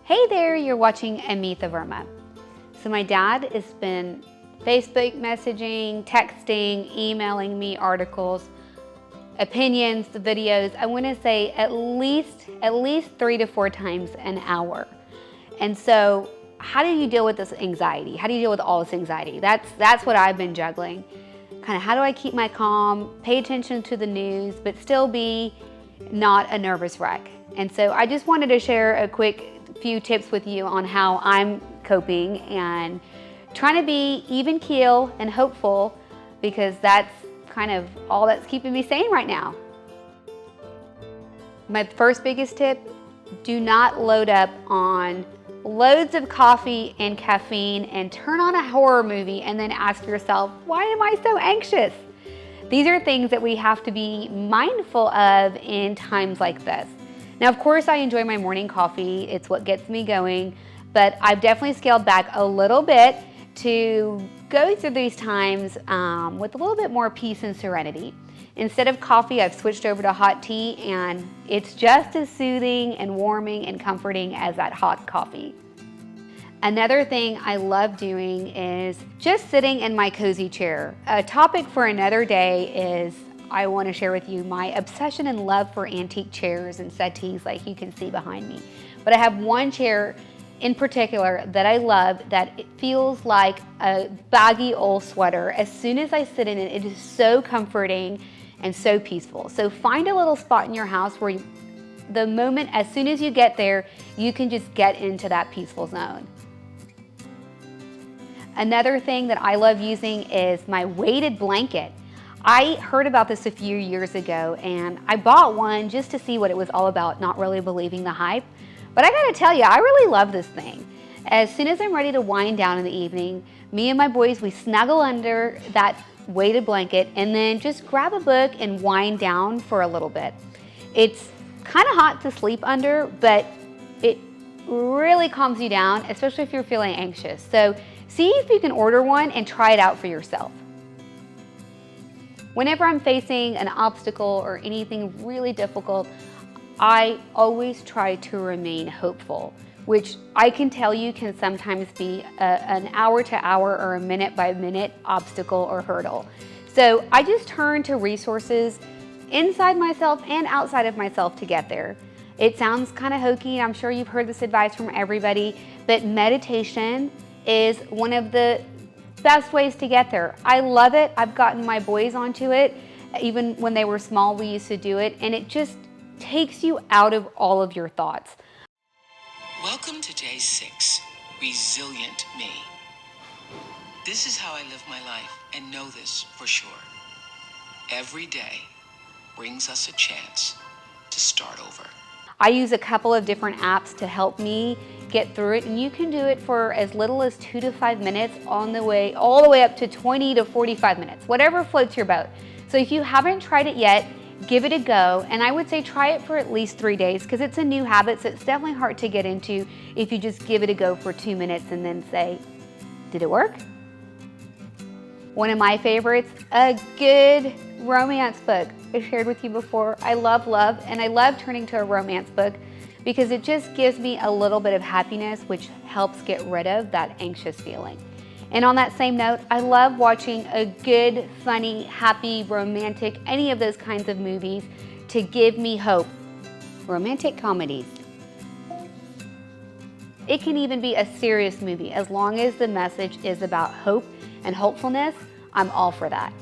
Hey there, you're watching Amitha Verma. So my dad has been Facebook messaging, texting, emailing me articles, opinions, videos. I want to say at least 3 to 4 times an hour. And so how do you deal with this anxiety? How do you deal with all this anxiety? That's what I've been juggling. Kind of how do I keep my calm, pay attention to the news, but still be not a nervous wreck? And so I just wanted to share a quick few tips with you on how I'm coping and trying to be even keel and hopeful, because that's kind of all that's keeping me sane right now. My first biggest tip, do not load up on loads of coffee and caffeine and turn on a horror movie and then ask yourself, why am I so anxious? These are things that we have to be mindful of in times like this. Now, of course, I enjoy my morning coffee. It's what gets me going, but I've definitely scaled back a little bit to go through these times with a little bit more peace and serenity. Instead of coffee, I've switched over to hot tea, and it's just as soothing and warming and comforting as that hot coffee. Another thing I love doing is just sitting in my cozy chair. A topic for another day is I want to share with you my obsession and love for antique chairs and settees like you can see behind me. But I have one chair in particular that I love, that it feels like a baggy old sweater. As soon as I sit in it, it is so comforting and so peaceful. So find a little spot in your house where the moment, as soon as you get there, you can just get into that peaceful zone. Another thing that I love using is my weighted blanket. I heard about this a few years ago and I bought one just to see what it was all about, not really believing the hype. But I gotta tell you, I really love this thing. As soon as I'm ready to wind down in the evening, me and my boys, we snuggle under that weighted blanket and then just grab a book and wind down for a little bit. It's kind of hot to sleep under, but it really calms you down, especially if you're feeling anxious. So see if you can order one and try it out for yourself. Whenever I'm facing an obstacle or anything really difficult, I always try to remain hopeful, which I can tell you can sometimes be an hour to hour or a minute by minute obstacle or hurdle. So I just turn to resources inside myself and outside of myself to get there. It sounds kind of hokey, I'm sure you've heard this advice from everybody, but meditation is one of the best ways to get there. I love it. I've gotten my boys onto it. Even when they were small, we used to do it, and it just takes you out of all of your thoughts. Welcome to day 6, Resilient Me. This is how I live my life, and know this for sure. Every day brings us a chance to start over. I use a couple of different apps to help me get through it, and you can do it for as little as 2 to 5 minutes all the way up to 20 to 45 minutes, whatever floats your boat. So if you haven't tried it yet, give it a go, and I would say try it for at least 3 days, because it's a new habit, so it's definitely hard to get into if you just give it a go for 2 minutes and then say, did it work? One of my favorites, a good romance book. I shared with you before, I love love, and I love turning to a romance book because it just gives me a little bit of happiness, which helps get rid of that anxious feeling. And on that same note, I love watching a good, funny, happy, romantic, any of those kinds of movies to give me hope. Romantic comedies. It can even be a serious movie. As long as the message is about hope and hopefulness, I'm all for that.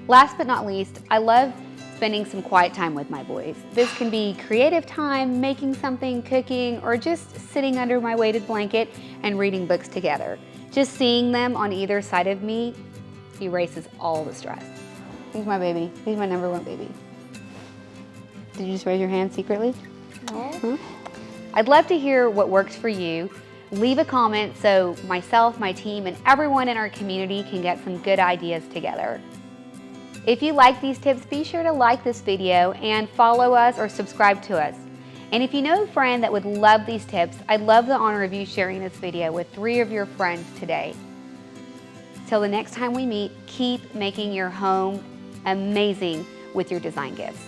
Last but not least, I love spending some quiet time with my boys. This can be creative time, making something, cooking, or just sitting under my weighted blanket and reading books together. Just seeing them on either side of me erases all the stress. He's my baby. He's my #1 baby. Did you just raise your hand secretly? No. I'd love to hear what works for you. Leave a comment so myself, my team, and everyone in our community can get some good ideas together. If you like these tips, be sure to like this video and follow us or subscribe to us. And if you know a friend that would love these tips, I'd love the honor of you sharing this video with 3 of your friends today. Till the next time we meet, keep making your home amazing with your design gifts.